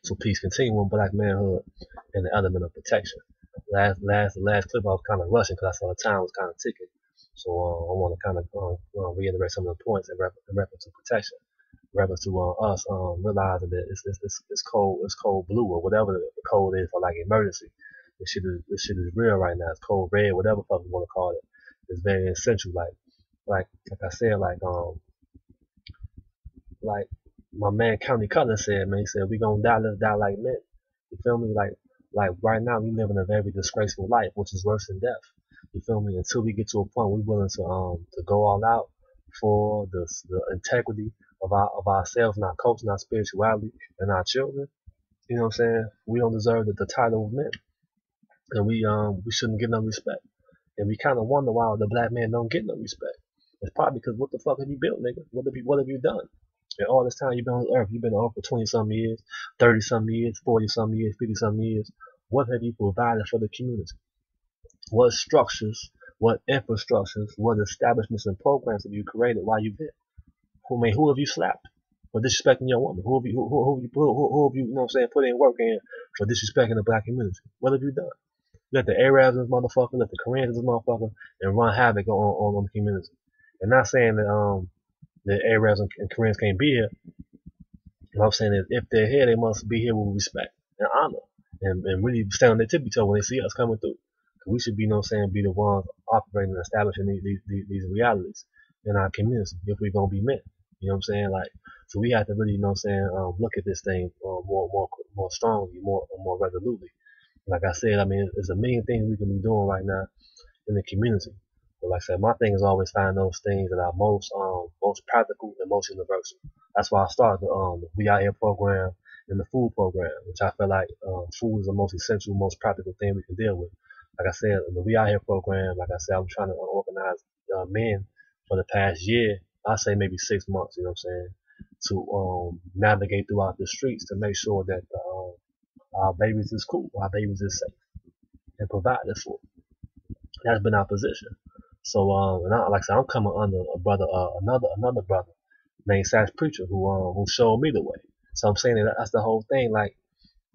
So please continue on Black Manhood and the element of protection. Last clip I was kind of rushing because I saw the time was kind of ticking. So I want to kind of reiterate some of the points in reference to protection, in reference to us realizing that it's cold blue or whatever the code is for like emergency. This shit is real right now. It's cold red, whatever fuck you want to call it. It's very essential. Like I said, like my man County Cutler said, man, he said, we gonna die, let's die like men. You feel me? Like right now we living a very disgraceful life, which is worse than death. You feel me? Until we get to a point we willing to go all out for the integrity of ourselves and our culture and our spirituality and our children. You know what I'm saying? We don't deserve the title of men. And we shouldn't get no respect. And we kinda wonder why the black man don't get no respect. It's probably because what the fuck have you built, nigga? What have you done? And all this time you've been on earth, you've been on earth for 20-some years, 30-some years, 40-some years, 50-some years. What have you provided for the community? What structures, what infrastructures, what establishments and programs have you created while you've been? Who have you slapped for disrespecting your woman? Who have you, you know what I'm saying, put in work in for disrespecting the black community? What have you done? Let the Arabs in this motherfucker, let the Koreans in this motherfucker, and run havoc on the community. And not saying that the Arabs and Koreans can't be here. What I'm saying is, if they're here, they must be here with respect and honor, and really stand on their tippy toe when they see us coming through. We should be, you know what I'm saying, be the ones operating and establishing these realities in our community if we're gonna be men. You know what I'm saying? Like, so we have to really, you know what I'm saying, look at this thing more strongly, more resolutely. Like I said, I mean, there's a million things we can be doing right now in the community. But like I said, my thing is always find those things that are most practical and most universal. That's why I started the We Out Here program and the food program, which I feel like food is the most essential, most practical thing we can deal with. Like I said, in the We Out Here program, like I said, I'm trying to organize men for the past year. I say maybe 6 months, you know what I'm saying, to navigate throughout the streets to make sure that our babies is cool, our babies is safe, and provided for. That's been our position. So and like I said, I'm coming under a brother, another brother named Sash Preacher who showed me the way. So I'm saying that's the whole thing. Like,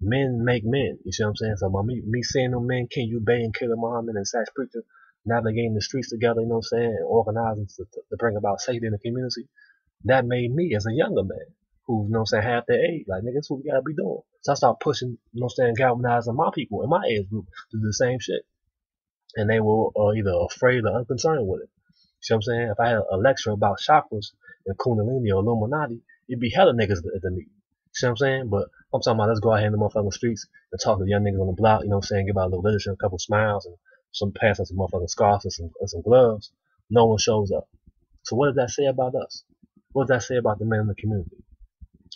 men make men. You see what I'm saying? So me seeing them men, King Ubay and Killer Muhammad and Sash Preacher navigating the streets together, you know what I'm saying, and organizing to bring about safety in the community, that made me as a younger man who, you know what I'm saying, half their age, like, nigga, that's what we gotta be doing. So I started pushing, you know what I'm saying, galvanizing my people in my age group to do the same shit. And they were either afraid or unconcerned with it. See what I'm saying? If I had a lecture about chakras and Kundalini or Illuminati, it'd be hella niggas at the meeting. See what I'm saying? But I'm talking about let's go out here in the motherfucking streets and talk to young niggas on the block, you know what I'm saying? Give out a little literature, a couple smiles, and some pass on some motherfucking scarves and some gloves. No one shows up. So what does that say about us? What does that say about the men in the community?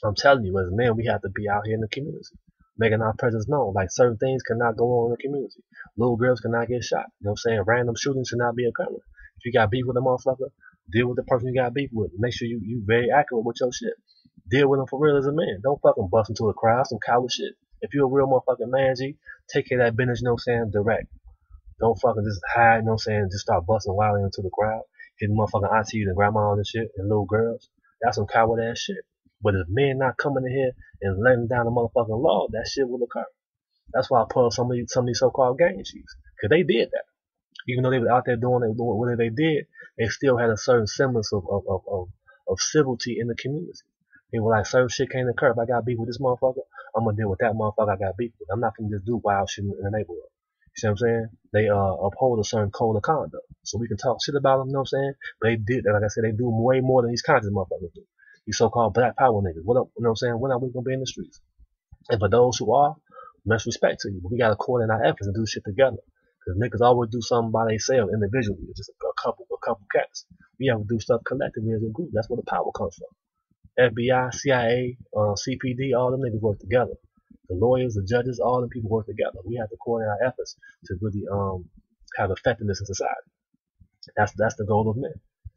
I'm telling you, as men, we have to be out here in the community, making our presence known. Like, certain things cannot go on in the community. Little girls cannot get shot. You know what I'm saying? Random shootings should not be occurring. If you got beef with a motherfucker, deal with the person you got beef with. Make sure you very accurate with your shit. Deal with them for real as a man. Don't fucking bust into a crowd, some coward shit. If you're a real motherfucking man, G, take care of that business, you know what I'm saying, direct. Don't fucking just hide, you know what I'm saying, just start busting wildly into the crowd. Hitting motherfucking aunties and grandmas and shit and little girls. That's some coward ass shit. But if men not coming in here and laying down the motherfucking law, that shit will occur. That's why I pulled some of these so-called gang chiefs. Because they did that. Even though they were out there doing whatever they did, they still had a certain semblance of civility in the community. They were like, certain shit can't occur. If I got beef with this motherfucker, I'm going to deal with that motherfucker I got beef with. I'm not going to just do wild shit in the neighborhood. You see what I'm saying? They uphold a certain code of conduct. So we can talk shit about them, you know what I'm saying? But they did, like I said, they do way more than these conscious motherfuckers do. These so-called black power niggas. What up, you know what I'm saying? When are we going to be in the streets? And for those who are, much respect to you. But we got to coordinate our efforts and do shit together. Because niggas always do something by themselves individually. It's just a couple cats. We have to do stuff collectively as a group. That's where the power comes from. FBI, CIA, CPD, all them niggas work together. The lawyers, the judges, all them people work together. We have to coordinate our efforts to really have effectiveness in society. That's the goal of men.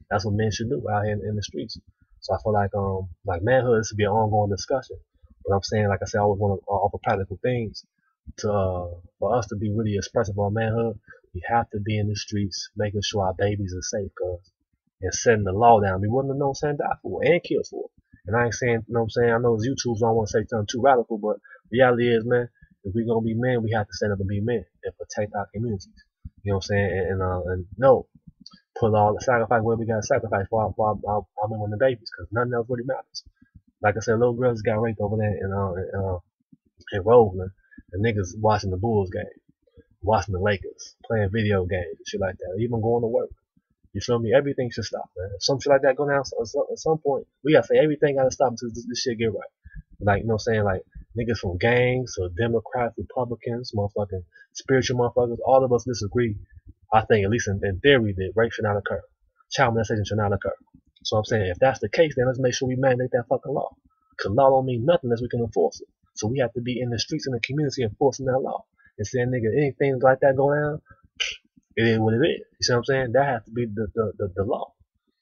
That's what men should do out here in the streets. So I feel like manhood should be an ongoing discussion. But I'm saying, like I said, I always want to offer practical things to for us to be really expressive on manhood. We have to be in the streets, making sure our babies are safe, cause and setting the law down. We wouldn't have known saying die for and kill for. And I ain't saying, you know what I'm saying, I know YouTubers don't want to say something too radical, but reality is, man, if we gonna be men, we have to stand up and be men and protect our communities. You know what I'm saying? And no, put all the sacrifice where we gotta sacrifice for our women and babies, because nothing else really matters. Like I said, little girls got raped over there in Roseland, and niggas watching the Bulls game, watching the Lakers, playing video games and shit like that, even going to work. You feel me? Everything should stop, man. If some shit like that go down at some point, we gotta say everything gotta stop until this shit get right. Like, you know what I'm saying? Like, niggas from gangs or Democrats, Republicans, motherfucking spiritual motherfuckers, all of us disagree. I think, at least in theory, that rape should not occur. Child molestation should not occur. So I'm saying, if that's the case, then let's make sure we mandate that fucking law. Because law don't mean nothing unless we can enforce it. So we have to be in the streets and the community enforcing that law. And saying, nigga, anything like that go down, it is what it is. You see what I'm saying? That has to be the law.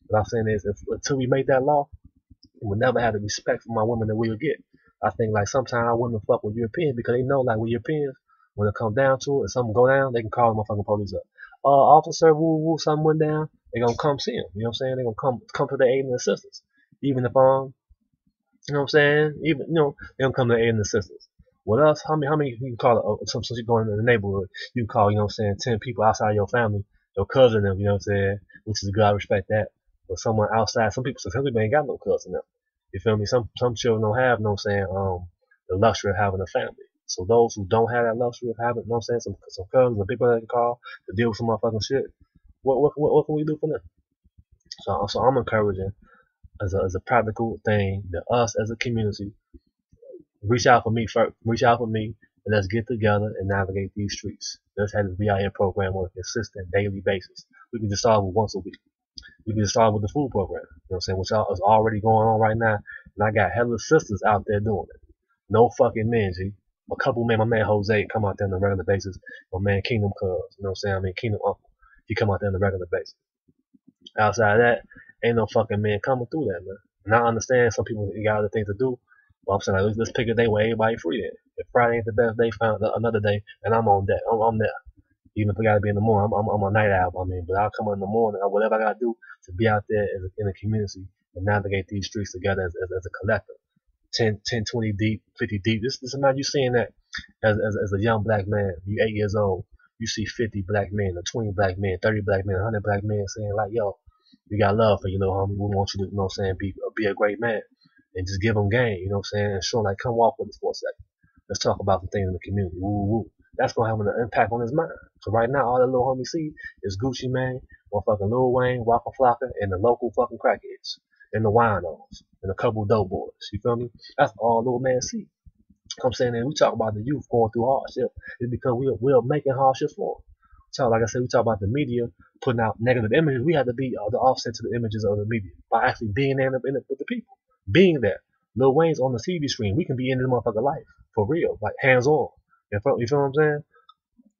What I'm saying is, until we make that law, we'll never have the respect from our women that we will get. I think, like, sometimes our women fuck with Europeans because they know, like, with Europeans, when it comes down to it, if something go down, they can call the motherfucking police up. Officer, woo woo, something went down. They gonna come see him. You know what I'm saying? They gonna come to their aid and assistance. Even if you know what I'm saying? Even, they gonna come to their aid and assistance. With us, how many you can call it? Since you going in the neighborhood, you can call, you know what I'm saying, 10 people outside your family, your cousin, them, you know what I'm saying? Which is good. I respect that. But someone outside, some people ain't got no cousin them. You feel me? Some children don't have, you know what I'm saying, the luxury of having a family. So those who don't have that luxury of having, you know what I'm saying, some cousins, and people that can call to deal with some motherfucking shit, what can we do for them? So I'm encouraging as a practical thing that us as a community reach out for me first, reach out for me, and let's get together and navigate these streets. Let's have this VIA program on a consistent daily basis. We can just start with once a week. We can just start with the food program, you know what I'm saying, which is already going on right now. And I got hella sisters out there doing it. No fucking men, G. A couple men, my man Jose come out there on a regular basis. My man Kingdom Cuz, you know what I'm saying? I mean Kingdom Uncle. He come out there on a regular basis. Outside of that, ain't no fucking man coming through that, man. And I understand some people got other things to do. But I'm saying, like, let's pick a day where everybody free then. If Friday ain't the best day, find another day, and I'm on that. I'm there. Even if I gotta be in the morning, I'm a night owl. I mean, but I'll come in the morning or whatever I gotta do to be out there in the community and navigate these streets together as a collective. 10, 20 deep, 50 deep. This imagine you seeing that as a young black man. You 8 years old. You see 50 black men, or 20 black men, 30 black men, 100 black men saying, like, yo, we got love for you, little homie. We want you to, you know what I'm saying, be a great man. And just give them game, you know what I'm saying? And show, like, come walk with us for a second. Let's talk about some things in the community. Woo, woo, woo. That's gonna have an impact on his mind. So right now, all that little homie see is Gucci Mane, motherfucking Lil Wayne, Waka Flocka, and the local fucking crackheads, and the winos, and a couple dope boys. You feel me? That's all little man see. I'm saying that we talk about the youth going through hardship. It's because we're making hardship for them. So, like I said, we talk about the media putting out negative images. We have to be the offset to the images of the media by actually being there in it with the people, being there. Lil Wayne's on the TV screen. We can be in this motherfucker life for real, like hands on. You feel what I'm saying?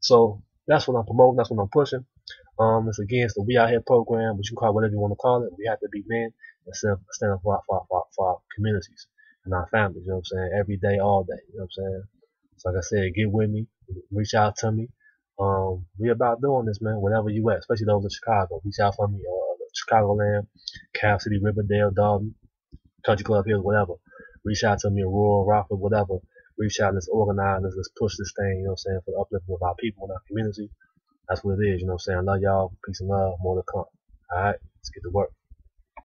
So that's what I'm promoting. That's what I'm pushing. It's against the We Out Here program, which you can call whatever you want to call it. We have to be men and stand up for our communities and our families. You know what I'm saying? Every day, all day. You know what I'm saying? So like I said, get with me, reach out to me. We about doing this, man. Wherever you at, especially those in Chicago, reach out for me. Chicagoland, Cap City, Riverdale, Dalton, Country Club Hills, whatever. Reach out to me, Aurora, Rockford, whatever. Reach out, let's organize, let's push this thing, you know what I'm saying, for the uplifting of our people and our community. That's what it is, you know what I'm saying. I love y'all. Peace and love. More to come. Alright, let's get to work.